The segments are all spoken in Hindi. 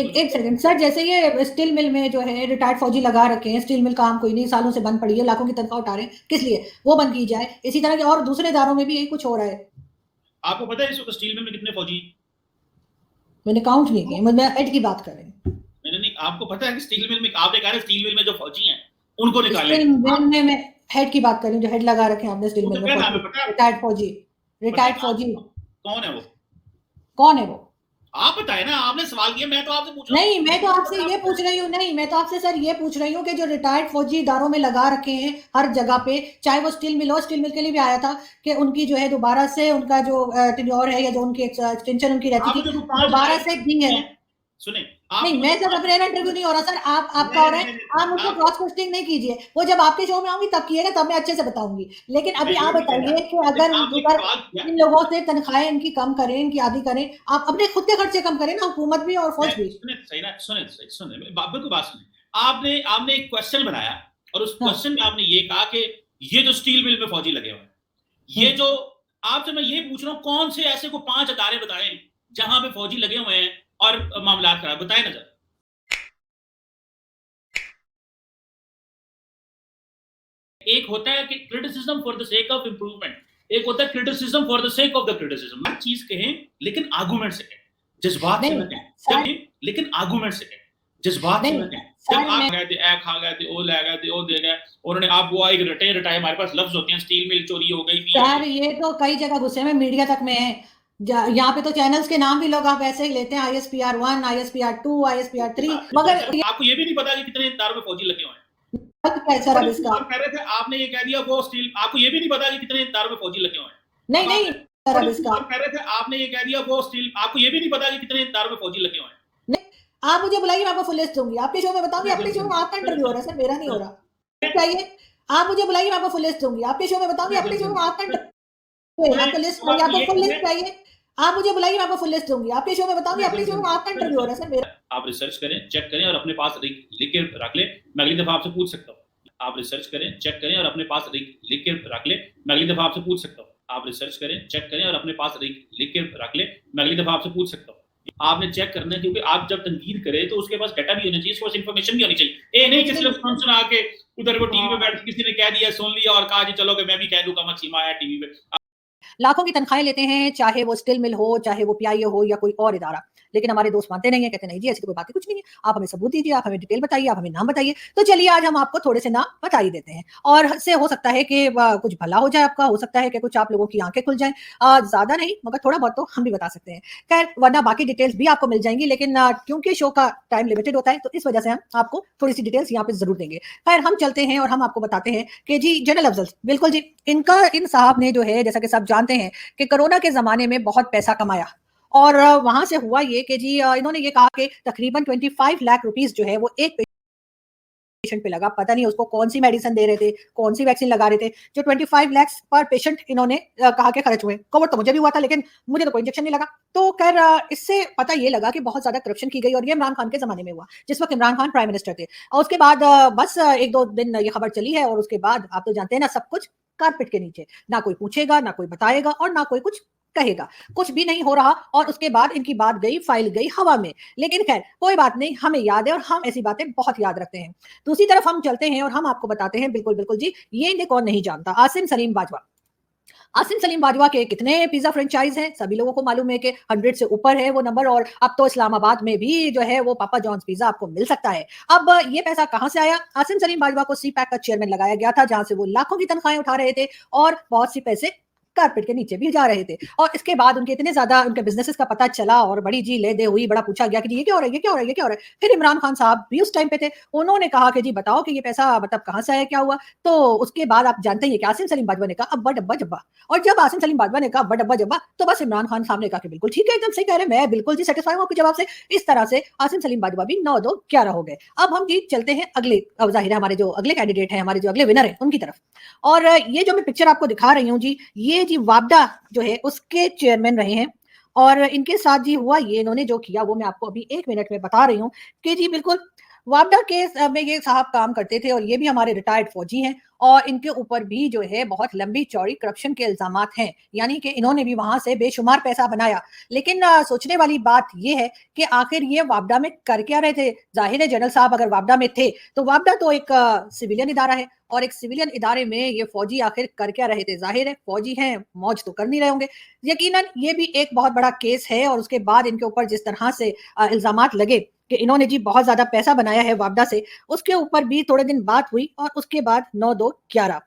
एक सेकंड सर, जैसे ये स्टील मिल में जो है रिटायर्ड फौजी लगा रखे हैं, स्टील मिल काम कोई नहीं, सालों से बंद पड़ी है, लाखों की तनख्वाह उठा रहे हैं, किस लिए वो बंद की जाए? इसी तरह के और दूसरे इदारों में भी यही कुछ हो रहा है। आपको पता है इस वक्त स्टील मिल में कितने फौजी? मैंने काउंट नहीं किया, मैं हेड की बात कर रही हूँ। नहीं, आपको पता है कि स्टील मिल में, आपने कहा स्टील मिल में जो फौजी हैं उनको निकाले। स्टील मिल में मैं हेड की बात कर रही हूँ, जो हेड लगा रखे हैं आपने स्टील मिल में, रिटायर्ड फौजी। रिटायर्ड फौजी कौन है वो? कौन है वो? आप बताए ना, आपने सवाल किया, मैं तो आपसे पूछ रहा हूँ। नहीं, मैं तो आपसे ये पूछ रही हूँ, नहीं, मैं तो आपसे सर ये पूछ रही हूँ कि जो रिटायर्ड फौजी इदारों में लगा रखे हैं हर जगह पे, चाहे वो स्टील मिल हो, स्टील मिल के लिए भी आया था कि उनकी जो है दोबारा से उनका जो टेन्योर है या जो उनकी एक्सटेंशन उनकी रहती थी, दोबारा से दी है। सुने, नहीं, मैं सर मेरा इंटरव्यू नहीं हो रहा सर, आपका हो रहा है, आप मुझको क्रॉस क्वेश्चनिंग नहीं कीजिए, वो जब आपके शो में आऊंगी तब कीजिएगा, तब मैं अच्छे से बताऊंगी। लेकिन अभी आप बताइए कि अगर इन लोगों से तनख्वाहें इनकी कम करें, इनकी आधी करें, आप अपने खुद के खर्चे कम करें ना, हुकूमत भी और फौज भी। सुने बाबू को बात सुने। आपने एक क्वेश्चन बनाया और उस क्वेश्चन में आपने ये कहा कि ये जो स्टील मिल में फौजी लगे हुए हैं, ये जो आपसे मैं ये पूछ रहा हूँ, कौन से ऐसे को 5 अदारे बताएं जहां पे फौजी लगे हुए हैं और मामला खराब, बताए ना जरा। एक होता है कि criticism for the sake of improvement, एक होता है criticism for the sake of the criticism. चीज कहें लेकिन आर्गुमेंट से कहें, जज्बात से न कहें, लेकिन आर्गुमेंट से कहें, जज्बात से न कहें। जब आप गए थे, ए खा गए थे, ओ ले गए थे, ओ दे गए, उन्होंने आप वो एक रटे हमारे पास लफ्ज होते हैं, स्टील मिल चोरी हो गई। सर ये तो कई जगह गुस्से में मीडिया तक में है, यहाँ पे तो चैनल्स के नाम भी लोग आप ऐसे ही लेते हैं, ISPR1, ISPR2, ISPR3, मगर आपको ये भी नहीं पता कि कितने इदारों में फौजी लगे हुए हैं। सर अब इसका कह रहे थे, आपने ये कह दिया वो स्टील, आपको ये भी नहीं पता कि कितने इदारों में फौजी लगे हुए हैं। नहीं सर अब इसका कह रहे थे, आपने ये कह दिया वो स्टील, आपको ये भी नहीं पता कि कितने इदारों में फौजी लगे हुए हैं। नहीं, आप मुझे बुलाइए, मैं आपको फुल लिस्ट दूंगी, आपके शो में बताऊंगी, अपने शो में आपका इंटरव्यू हो रहा है सर, मेरा नहीं हो रहा। चाहिए आप मुझे बुलाइए, मैं आपको फुल लिस्ट दूंगी, आपके शो में बताऊंगी, अपने शो में आपका इंटरव्यू, आपको लिस्ट चाहिए, आपको फुल लिस्ट चाहिए, आप मुझे बुलाइए, मैं आपको फुल लिस्ट दूंगी, आपके शो में बताऊंगी, अपने शो में आपका इंटरव्यू हो रहा है सर, मेरा। आप रिसर्च करें, चेक करें और अपने पास लिख के रख ले, मैं अगली दफा आपसे पूछ सकता हूँ। आप रिसर्च करें, चेक करें और अपने पास लिख के रख ले, मैं अगली दफा आपसे पूछ सकता हूँ। आप रिसर्च करें, चेक करें और अपने पास लिख के रख ले, मैं अगली दफा आपसे पूछ सकता हूँ। आपने चेक करना है, क्योंकि आप जब तनकीद करें तो उसके पास डाटा भी होना चाहिए, उसके पास इंफॉर्मेशन भी होनी चाहिए। ए नहीं कि सिर्फ सुना के उधर वो टीवी पे बैठ किसी ने कह दिया, सुन लिया और कहा जी चलो कि मैं भी कह दूं कमर सीमा है टीवी पे। लाखों की तनख्वाहें लेते हैं, चाहे वो स्टील मिल हो, चाहे वो PIA हो या कोई और इदारा, लेकिन हमारे दोस्त मानते नहीं है, कहते नहीं जी ऐसी कोई बात कुछ नहीं है, आप हमें सबूत दीजिए, आप हमें डिटेल बताइए, आप हमें नाम बताइए। तो चलिए आज हम आपको थोड़े से नाम बता ही देते हैं, और इससे हो सकता है कि कुछ भला हो जाए आपका, हो सकता है कि कुछ आप लोगों की आंखें खुल जाएं, ज्यादा नहीं मगर थोड़ा बहुत तो हम भी बता सकते हैं। खैर वरना बाकी डिटेल्स भी आपको मिल जाएंगी, लेकिन क्योंकि शो का टाइम लिमिटेड होता है तो इस वजह से हम आपको थोड़ी सी डिटेल्स यहाँ पे जरूर देंगे। खैर हम चलते हैं और हम आपको बताते हैं कि जी जनरल अफजल, बिल्कुल जी, इन साहब ने जो है, जैसा कि सब जानते हैं कि कोरोना के जमाने में बहुत पैसा कमाया, और वहां से हुआ ये कि जी इन्होंने ये कहा कि तकरीबन 25 लाख रुपीस जो है वो एक पेशेंट पे लगा। पता नहीं उसको कौन सी मेडिसिन दे रहे थे, कौन सी वैक्सीन लगा रहे थे, जो 25 लाख पर पेशेंट इन्होंने कहा कि खर्च हुए। कवर तो मुझे भी हुआ था, लेकिन मुझे तो कोई इंजेक्शन नहीं लगा। तो खैर इससे पता ये लगा कि बहुत ज्यादा करप्शन की गई, और ये इमरान खान के जमाने में हुआ, जिस वक्त इमरान खान प्राइम मिनिस्टर थे। और उसके बाद बस एक दो दिन ये खबर चली है, और उसके बाद आप तो जानते हैं ना, सब कुछ कारपेट के नीचे, ना कोई पूछेगा, ना कोई बताएगा, और ना कोई कुछ कहेगा, कुछ भी नहीं हो रहा। और उसके बाद इनकी बात गई, फाइल गई हवा में। लेकिन खैर कोई बात नहीं, हमें याद है और हम ऐसी बातें बहुत याद रखते हैं। दूसरी तरफ हम चलते हैं और हम आपको बताते हैं, बिल्कुल बिल्कुल जी, ये इन्हें कौन नहीं जानता, आसिम सलीम बाजवा। आसिम सलीम बाजवा के कितने पिज्जा फ्रेंचाइज हैं, सभी लोगों को मालूम है कि 100 से ऊपर है वो नंबर, और अब तो इस्लामाबाद में भी जो है वो पापा जॉन्स पिज्जा आपको मिल सकता है। अब ये पैसा कहां से आया? आसिम सलीम बाजवा को CPAC का चेयरमैन लगाया गया था, जहां से वो लाखों की तनख्वाहें उठा रहे थे, और बहुत सी पैसे कारपेट के नीचे भी जा रहे थे। और इसके बाद उनके इतने ज्यादा उनके बिजनेसेस का पता चला, और बड़ी जी ले दे हुई, बड़ा पूछा गया कि ये क्या हो रहा है, ये क्या हो रहा है, ये क्या हो रहा है। फिर इमरान खान साहब भी उस टाइम पे थे, उन्होंने कहा कि जी बताओ कि ये पैसा मतलब कहां से आया, क्या हुआ। तो उसके बाद आप जानते हैं कि आसिम सलीम बाजवा ने कहा अब्बा डब्बा जब्बा। और जब आसिम सलीम बाजवा ने कहा अब्बा डब्बा जब्बा, तो बस इमरान खान साहब ने कहा कि बिल्कुल ठीक है, एकदम सही कह रहे हैं, मैं बिल्कुल जी सेटिस्फाई हूं आपके जवाब से। इस तरह से आसिम सलीम बाजवा भी 9-2-11 हो गए। अब हम जी चलते हैं अगले, अब जाहिर है हमारे जो अगले कैंडिडेट हैं, हमारे जो अगले विनर है उनकी तरफ। और ये जो मैं पिक्चर आपको दिखा रही हूँ जी, ये जी वापडा जो है उसके चेयरमैन रहे हैं। और इनके साथ जी हुआ ये, इन्होंने जो किया वो मैं आपको अभी 1 मिनट में बता रही हूँ कि जी बिल्कुल वापडा केस में ये साहब काम करते थे और ये भी हमारे रिटायर्ड फौजी हैं और इनके ऊपर भी जो है बहुत लंबी चौड़ी करप्शन के इल्जामात हैं, यानी कि इन्होंने भी वहां से बेशुमार पैसा बनाया। लेकिन सोचने वाली बात ये है कि आखिर ये वापडा में कर क्या रहे थे। जाहिर है जनरल साहब अगर वापडा में थे तो वापडा तो एक सिविलियन इदारा है और एक सिविलियन इदारे में ये फौजी आखिर कर क्या रहे थे। जाहिर है फौजी हैं, मौज तो कर नहीं रहे होंगे। यकीनन ये भी एक बहुत बड़ा केस है और उसके बाद इनके ऊपर जिस तरह से इल्जामात लगे कि इन्होंने जी बहुत ज़्यादा पैसा बनाया है वापडा से, उसके ऊपर भी थोड़े दिन बात हुई और उसके बाद 9-2-11।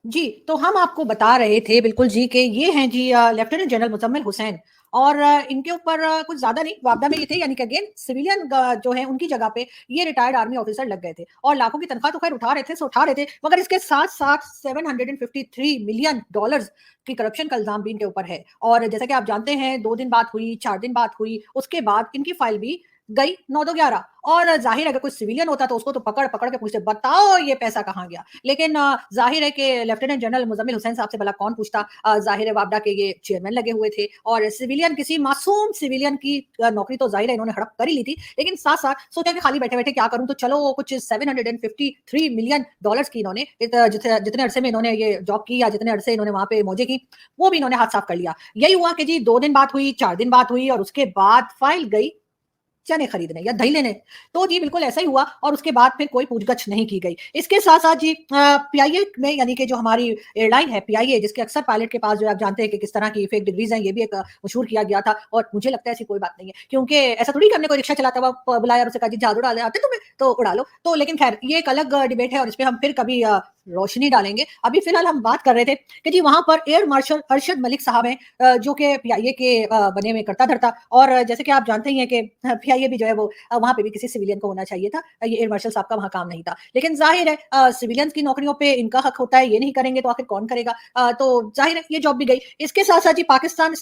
जी, तो हम आपको बता रहे थे बिल्कुल जी कि ये हैं जी लेफ्टिनेंट जनरल मुज़म्मिल हुसैन और इनके ऊपर कुछ ज़्यादा नहीं, वापडा में ये थे यानी कि अगेन सिविलियन जो है उनकी जगह पे ये रिटायर्ड आर्मी ऑफिसर लग गए थे और लाखों की तनख्वाह तो खैर उठा रहे थे, सो उठा रहे थे, मगर इसके साथ-साथ 753 मिलियन डॉलर्स की करप्शन का इल्ज़ाम भी इनके ऊपर है। और जैसा कि आप जानते हैं 2 दिन बात हुई, 4 दिन बात हुई, उसके बाद इनकी फाइल भी गई 9-2-11 और ज़ाहिर है अगर कोई सिविलियन होता तो उसको तो पकड़-पकड़ के पूछते, बताओ ये पैसा कहाँ गया? लेकिन ज़ाहिर है कि लेफ्टिनेंट जनरल मुज़म्मिल हुसैन साहब से भला कौन पूछता। ज़ाहिर है वापडा के ये चेयरमैन लगे हुए थे और सिविलियन किसी मासूम सिविलियन की नौकरी तो ज़ाहिर है इन्होंने हड़प कर ही ली थी। लेकिन साथ-साथ सोचा कि खाली बैठे-बैठे क्या करूँ? तो चलो कुछ 753 मिलियन डॉलर्स की इन्होंने जितने अरसे में इन्होंने ये जॉब की या जितने अरसे इन्होंने वहाँ पे मौजें की, वो भी इन्होंने हाथ साफ कर लिया। यही हुआ कि जी 2 दिन बात हुई, 4 दिन बात हुई और उसके बाद फाइल गई चने खरीदने या दही लेने। तो जी बिल्कुल ऐसा ही हुआ और उसके बाद फिर कोई पूछ-गछ नहीं की गई। इसके साथ-साथ जी पीआईए में यानी कि जो हमारी एयरलाइन है पीआईए जिसके अक्सर पायलट के पास जो है आप जानते हैं कि किस तरह की फेक डिग्रीज़ हैं, ये भी एक मशहूर किया गया था और मुझे लगता है ऐसी कोई बात नहीं है। क्योंकि ऐसा थोड़ी कि हमने कोई रिक्शा चलाता हुआ बुलाया और उससे कहा जी जहाज उड़ाने आते तुम्हें? तो उड़ा लो। तो लेकिन ख़ैर ये एक अलग डिबेट है और इस पे हम फिर कभी रोशनी डालेंगे। अभी फ़िलहाल हम बात कर रहे थे कि जी वहाँ पर एयर मार्शल अरशद मलिक साहब हैं जो कि पीआईए के बने हुए कर्ता-धर्ता और जैसे कि आप जानते ही हैं कि पीआईए भी जो है वो वहाँ पे भी किसी सिविलियन को होना चाहिए था। ये एयर मार्शल साहब का वहाँ काम नहीं था। लेकिन ज़ाहिर है सिविलियंस की नौकरियों पे इनका हक होता है, ये नहीं करेंगे तो आखिर कौन करेगा? तो ज़ाहिर है ये जॉब भी गई। इसके साथ-साथ जी पाकिस्तान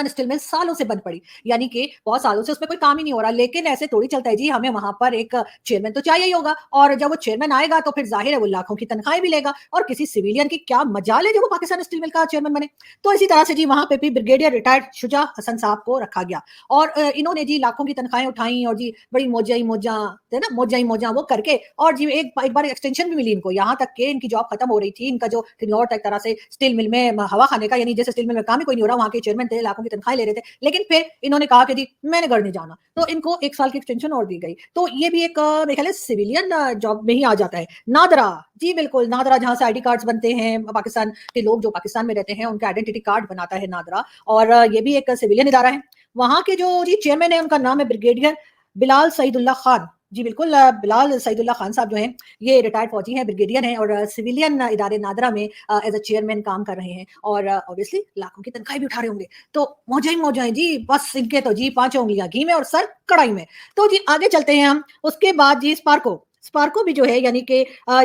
स्टील मिल सालों से बंद पड़ी, यानी कि बहुत सालों से उसमें कोई काम ही नहीं हो रहा। लेकिन ऐसे थोड़ी चलता है जी, हमें वहाँ पर एक चेयरमैन तो चाहिए ही होगा और जब वो चेयरमैन आएगा तो फिर ज़ाहिर है वो लाखों की तनख्वाहें भी लेगा और किसी सिविलियन की क्या मजाल है जो वो पाकिस्तान स्टील मिल का चेयरमैन बने। तो इसी तरह से जी वहाँ पे भी ब्रिगेडियर रिटायर्ड शुजा हसन साहब को रखा गया और इन्होंने जी लाखों की तनख्वाहें उठाई और जी बड़ी मौजा ही मौजा, है ना? मौजा ही मौजा वो करके और जी एक बार एक्सटेंशन भी मिली इनको, यहाँ तक कि इनकी जॉब खत्म हो रही थी। इनका जो टेन्योर था एक तरह से स्टील मिल में हवा खाने का, यानी जैसे स्टील मिल में काम ही कोई नहीं हो रहा, वहाँ के चेयरमैन थे, लाखों की तनख्वाहें ले रहे थे। लेकिन फिर इन्होंने कहा कि जी मैंने घर नहीं जाना, तो इनको 1 साल की एक्सटेंशन और दी गई। तो ये भी एक मेरे ख्याल है सिविलियन जॉब में ही आ जाता है। नादरा, जी बिल्कुल, नादरा जहाँ से आईडी कार्ड्स बनते हैं, पाकिस्तान के लोग जो पाकिस्तान में रहते हैं, उनका आइडेंटिटी कार्ड बनाता है नादरा और ये भी एक सिविलियन इदारा है। वहाँ के जो जी चेयरमैन है, उनका नाम है ब्रिगेडियर बिलाल सईदुल्ला खान। जी बिल्कुल, बिलाल सईदुल्ला खान साहब जो हैं, ये रिटायर्ड फौजी हैं, ब्रिगेडियर हैं और सिविलियन इदारे नादरा में एज़ अ चेयरमैन काम कर रहे हैं और ऑब्वियसली लाखों की तनख्वाहें भी उठा रहे होंगे। तो मौजा ही मौजा है जी, बस इनके तो जी पाँचों उँगलियाँ घी में और सर कढ़ाई में। तो जी आगे चलते हैं हम, उसके बाद जी स्पार्को भी जो है यानी कि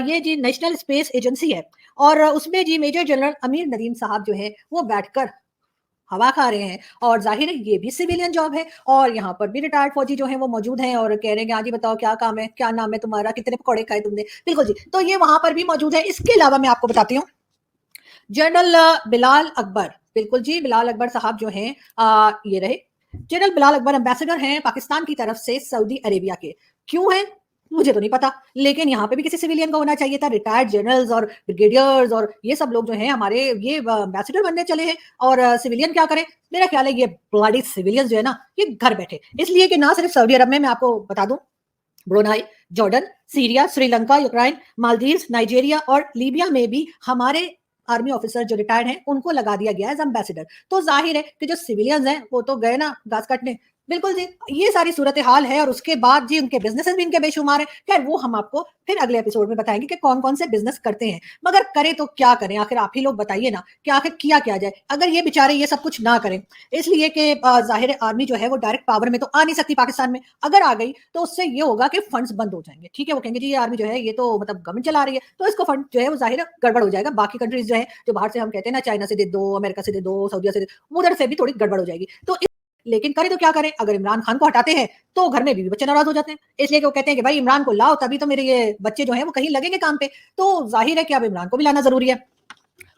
ये जी नेशनल स्पेस एजेंसी है और उसमें जी मेजर जनरल अमीर नदीम साहब जो हैं, वो बैठकर हवा खा रहे हैं और ज़ाहिर है ये भी सिविलियन जॉब है और यहाँ पर भी रिटायर्ड फौजी जो हैं वो मौजूद हैं और कह रहे हैं कि हाँ जी बताओ क्या काम है? क्या नाम है तुम्हारा? कितने पकौड़े खाए तुमने? बिल्कुल जी, तो ये वहाँ पर भी मौजूद है। इसके अलावा मैं आपको बताती हूँ जनरल बिलाल अकबर, बिल्कुल जी, बिलाल अकबर साहब जो हैं ये रहे। जनरल बिलाल अकबर एम्बेसडर हैं पाकिस्तान की तरफ से सऊदी अरेबिया के। क्यों हैं? मुझे तो नहीं पता, लेकिन यहाँ पे भी किसी सिविलियन का होना चाहिए था। रिटायर्ड जनरल्स और ब्रिगेडियर्स और ये सब लोग जो हैं हमारे ये एम्बेसडर बनने चले हैं और सिविलियन क्या करें? मेरा ख्याल है ये ब्लडी सिविलियंस जो है ना, ये घर बैठे। इसलिए कि ना सिर्फ सऊदी अरब में मैं आपको बता दूँ Brunei, Jordan, Syria, Sri Lanka, Ukraine, Maldives, Nigeria और लीबिया में भी हमारे आर्मी ऑफिसर जो रिटायर्ड हैं, उनको लगा दिया गया एज़ एम्बेसडर। तो ज़ाहिर है कि जो सिविलियंस हैं, वो तो गए ना घास काटने। बिल्कुल जी, ये सारी सूरत-ए-हाल है और उसके बाद जी उनके बिज़नेसेस भी इनके बेशुमार हैं। खैर वो हम आपको फिर अगले एपिसोड में बताएँगे कि कौन-कौन से बिज़नेस करते हैं। मगर करें तो क्या करें? आखिर आप ही लोग बताइए ना कि आखिर किया क्या जाए? अगर ये बेचारे ये सब कुछ ना करें, इसलिए कि ज़ाहिर है आर्मी जो है वो डायरेक्ट पावर में तो आ नहीं सकती पाकिस्तान में। अगर आ गई तो उससे ये होगा कि फंड्स बंद हो जाएँगे। ठीक है? वो कहेंगे जी ये आर्मी जो है ये तो मतलब गवर्नमेंट चला रही है, तो इसको फंड जो है वो ज़ाहिर है गड़बड़ हो जाएगा। बाकी कंट्रीज़ जो हैं, जो बाहर से हम कहते हैं ना चाइना से दे दो, अमेरिका से दे दो, सऊदीया से दे उधर से भी थोड़ी गड़बड़ हो जाएगी। तो लेकिन करें तो क्या करें? अगर इमरान खान को हटाते हैं, तो घर में बीवी-बच्चे नाराज़ हो जाते हैं। इसलिए कि वो कहते हैं कि भाई इमरान को लाओ तभी तो मेरे ये बच्चे जो हैं वो कहीं लगेंगे काम पे। तो ज़ाहिर है कि अब इमरान को भी लाना ज़रूरी है।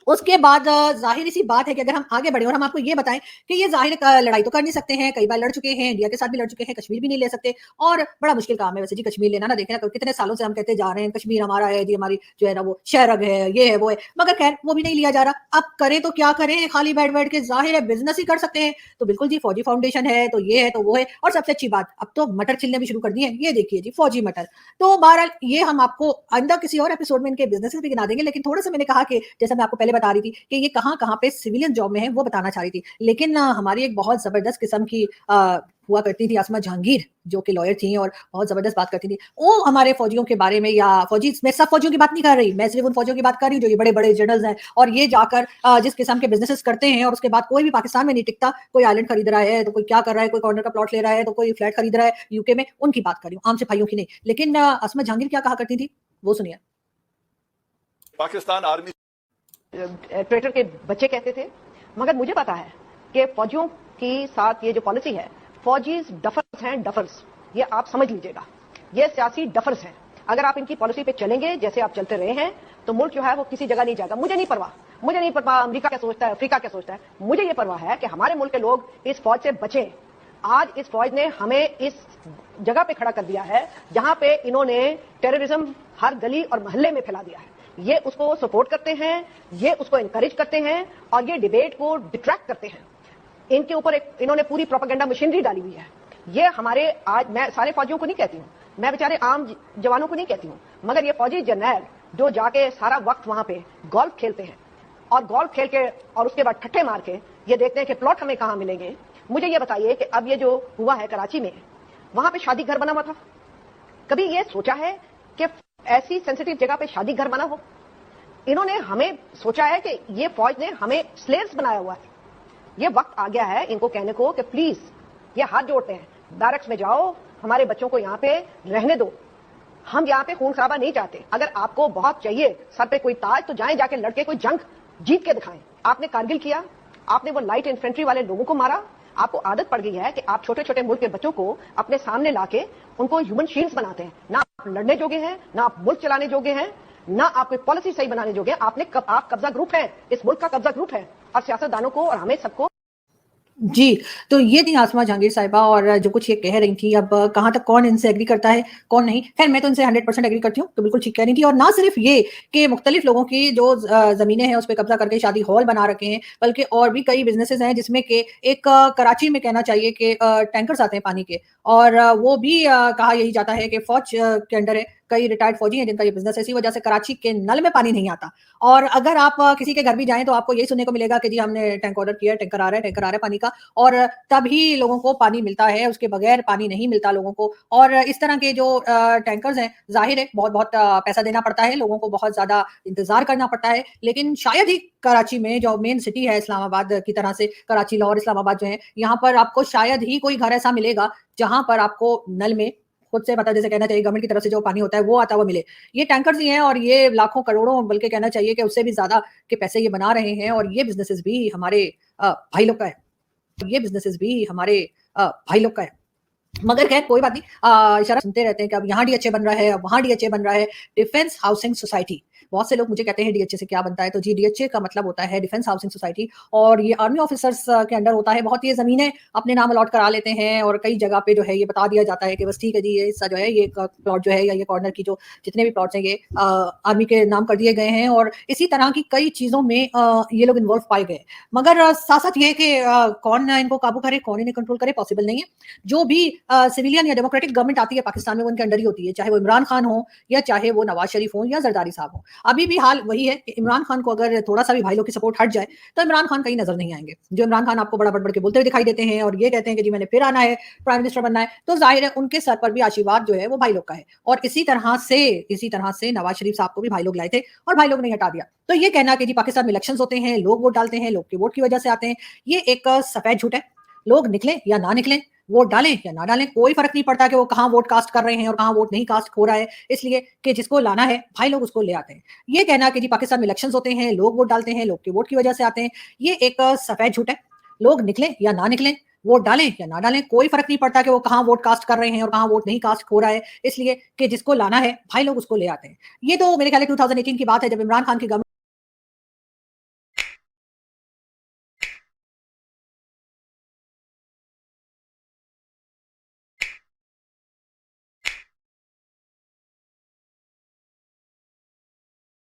उसके बाद ज़ाहिर सी बात है कि अगर हम आगे बढ़े और हम आपको ये बताएं कि ये ज़ाहिर लड़ाई तो कर नहीं सकते हैं, कई बार लड़ चुके हैं, इंडिया के साथ भी लड़ चुके हैं, कश्मीर भी नहीं ले सकते और बड़ा मुश्किल काम है वैसे जी कश्मीर लेना ना। देखें ना कितने सालों से हम कहते जा रहे हैं कश्मीर हमारा है जी, हमारी जो है ना वो शहरग है, ये है वो है, मगर खैर वो भी नहीं लिया जा रहा। अब करें तो क्या करें, खाली बैठ बैठ के ज़ाहिर है बिजनेस ही कर सकते हैं। तो बिल्कुल जी फौजी फाउंडेशन है तो ये है तो वो है। और सबसे अच्छी बात अब तो मटर छिलने भी शुरू कर दिए हैं, ये देखिए जी फौजी मटर। तो बहरहाल ये हम आपको आइंदा किसी और एपिसोड में इनके बिजनेसेस भी गिना देंगे, लेकिन थोड़ा सा मैंने कहा कि जैसा मैं आपको पहले बता रही थी कि ये कहाँ-कहाँ पे सिविलियन जॉब में है वो बताना चाह रही थी। लेकिन हमारी एक बहुत ज़बरदस्त किस्म की हुआ करती थी आसमा जहांगीर, जो कि लॉयर थी और बहुत ज़बरदस्त बात करती थी। वो हमारे फौजियों के बारे में या फौजी, मैं सब फौजियों की बात नहीं कर रही, मैं सिर्फ़ उन फौजियों की बात कर रही हूँ जो ये बड़े-बड़े जनरल्स हैं और ये जाकर जिस किस्म के बिज़नेसेस करते हैं और उसके बाद कोई भी पाकिस्तान में नहीं टिकता। कोई आइलैंड खरीद रहा है, तो कोई क्या कर रहा है, कोई कॉर्नर का प्लॉट ले रहा है, तो कोई फ्लैट खरीद रहा है यूके में, उनकी बात कर रही हूँ, आम सिपाहियों की नहीं। लेकिन आसमा जहांगीर क्या कहा करती थी, वो सुनिए। पाकिस्तान आर्मी ट्रेटर के बच्चे कहते थे, मगर मुझे पता है कि फौजियों की साथ ये जो पॉलिसी है, फौजीज डफर्स हैं, डफर्स, ये आप समझ लीजिएगा, ये सियासी डफर्स हैं। अगर आप इनकी पॉलिसी पे चलेंगे जैसे आप चलते रहे हैं तो मुल्क जो है वो किसी जगह नहीं जाएगा। मुझे नहीं परवाह अमेरिका क्या सोचता है, अफ्रीका क्या सोचता है, मुझे ये परवाह है कि हमारे मुल्क के लोग इस फौज से बचें। आज इस फौज ने हमें इस जगह पे खड़ा कर दिया है जहां पे इन्होंने टेररिज्म हर गली और मोहल्ले में फैला दिया है। ये उसको सपोर्ट करते हैं, ये उसको एनकरेज करते हैं और ये डिबेट को डिट्रैक्ट करते हैं। इनके ऊपर इन्होंने पूरी प्रोपेगेंडा मशीनरी डाली हुई है। ये हमारे, आज मैं सारे फौजियों को नहीं कहती हूं, मैं बेचारे आम जवानों को नहीं कहती हूं, मगर ये फौजी जर्नैल जो जाके सारा वक्त वहां पे गोल्फ खेलते हैं और गोल्फ खेल के और उसके बाद ठट्ठे मार के ये देखते हैं कि प्लॉट हमें कहां मिलेंगे। मुझे ये बताइए कि अब ये जो हुआ है कराची में, वहां पे शादी घर बना हुआ था, कभी ये सोचा है कि ऐसी सेंसिटिव जगह पे शादी घर बना हो? इन्होंने हमें सोचा है कि ये फौज ने हमें स्लेव्स बनाया हुआ है। ये वक्त आ गया है इनको कहने को कि प्लीज, ये हाथ जोड़ते हैं, बैरक्स में जाओ, हमारे बच्चों को यहाँ पे रहने दो, हम यहाँ पे खून खराबा नहीं चाहते। अगर आपको बहुत चाहिए सर पे कोई ताज तो जाएं, जाके लड़के कोई जंग जीत के दिखाएं। आपने कारगिल किया, आपने वो लाइट इन्फेंट्री वाले लोगों को मारा, आपको आदत पड़ गई है कि आप छोटे छोटे मुल्क के बच्चों को अपने सामने लाके उनको ह्यूमन शील्ड्स बनाते हैं। ना आप लड़ने जोगे हैं, ना आप मुल्क चलाने जोगे हैं, ना आप कोई पॉलिसी सही बनाने जोगे हैं। आप कब्जा ग्रुप है, इस मुल्क का कब्जा ग्रुप है और सियासतदानों को और हमें सबको। जी, तो ये थी आसमा जहांगीर साहिबा और जो कुछ ये कह रही थी, अब कहाँ तक कौन इनसे एग्री करता है, कौन नहीं। खैर मैं तो इनसे 100% एग्री करती हूँ, तो बिल्कुल ठीक कह रही थी। और ना सिर्फ ये कि मुख्तलिफ लोगों की जो ज़मीनें हैं, उस पे कब्ज़ा करके शादी हॉल बना रखे हैं, बल्कि और भी कई बिज़नेसेस हैं, जिसमें कि एक कराची में कहना चाहिए कि टैंकर्स आते हैं पानी के और वो भी कहा यही जाता है कि फ़ौज के अंडर है। कई रिटायर्ड फ़ौजी हैं जिनका ये बिज़नेस है, इसी वजह से कराची के नल में पानी नहीं आता। और अगर आप किसी के घर भी जाएँ, तो आपको यही सुनने को मिलेगा कि जी हमने टैंक ऑर्डर किया है, टैंकर आ रहा है पानी का। और तभी लोगों को पानी मिलता है, उसके बगैर पानी नहीं मिलता लोगों को। और इस तरह के जो टैंकर्स हैं, ज़ाहिर है बहुत-बहुत पैसा देना पड़ता है, लोगों को बहुत ज़्यादा इंतज़ार करना पड़ता है। लेकिन शायद ही कराची में, जो मेन सिटी है इस्लामाबाद की तरह से, कराची, लाहौर, इस्लामाबाद जो है, यहाँ पर आपको शायद ही कोई घर ऐसा मिलेगा, जहाँ पर आपको नल में खुद से, मतलब जैसे कहना चाहिए गवर्नमेंट की तरफ से जो पानी होता है, वो आता हुआ मिले। ये टैंकर्स ही हैं और ये लाखों, करोड़ों, बल्कि कहना चाहिए कि उससे भी ज़्यादा के पैसे ये बना रहे हैं। और ये बिज़नेसेस भी हमारे भाई लोग का है। ये बिज़नेसेस भी हमारे भाई लोग का है। मगर खैर कोई बात नहीं, इशारा सुनते रहते हैं कि अब यहाँ डीएचए बन रहा है, अब वहाँ डीएचए बन रहा है। डिफेंस हाउसिंग सोसाइटी, बहुत से लोग मुझे कहते हैं डीएचए से क्या बनता है, तो जी डीएचए का मतलब होता है डिफेंस हाउसिंग सोसाइटी और ये आर्मी ऑफिसर्स के अंडर होता है। बहुत ये ज़मीनें अपने नाम अलॉट करा लेते हैं और कई जगह पे जो है ये बता दिया जाता है कि बस ठीक है जी, ये हिस्सा जो है, ये प्लॉट जो है या ये कॉर्नर की जो जितने भी प्लॉट्स हैं, ये आर्मी के नाम कर दिए गए हैं। और इसी तरह की कई चीज़ों में ये लोग इन्वॉल्व पाए गए। मगर साथ-साथ ये है कि कौन इनको काबू करे, कौन इन्हें कंट्रोल करे, पॉसिबल नहीं है। जो भी सिविलियन या डेमोक्रेटिक गवर्नमेंट आती है पाकिस्तान में, वो उनके अंडर ही होती है, चाहे वो इमरान खान हो या चाहे वो नवाज शरीफ हो या जरदारी साहब हो। अभी भी हाल वही है कि इमरान खान को अगर थोड़ा सा भी भाई लोग की सपोर्ट हट जाए, तो इमरान खान कहीं नजर नहीं आएंगे। जो इमरान खान आपको बड़ा बढ़-बढ़ के बोलते हुए दिखाई देते हैं और ये कहते हैं कि जी मैंने फिर आना है, प्राइम मिनिस्टर बनना है, तो जाहिर है उनके सर पर भी आशीर्वाद जो है वो भाई लोग का है। और इसी तरह से नवाज शरीफ साहब को भी भाई लोग लाए थे और भाई लोग ने हटा दिया। तो ये कहना कि जी पाकिस्तान में इलेक्शंस होते हैं, लोग वोट डालते हैं, लोग के वोट की वजह से आते हैं, ये एक सफेद झूठ है। लोग निकलें या ना निकलें, वोट डालें या ना डालें, कोई फ़र्क नहीं पड़ता कि वो कहाँ वोट कास्ट कर रहे हैं और कहाँ वोट नहीं कास्ट हो रहा है, इसलिए कि जिसको लाना है, भाई लोग उसको ले आते हैं। ये कहना कि जी पाकिस्तान में इलेक्शंस होते हैं, लोग वोट डालते हैं, लोग के वोट की वजह से आते हैं, ये एक सफेद झूठ है। लोग निकलें या ना निकलें, वोट डालें या ना डालें, कोई फ़र्क नहीं पड़ता कि वो कहाँ वोट कास्ट कर रहे हैं और कहाँ वोट नहीं कास्ट हो रहा है, इसलिए कि जिसको लाना है, भाई लोग उसको ले आते हैं। ये तो मेरे ख्याल है 2018 की बात है, जब इमरान खान की गवर्नमेंट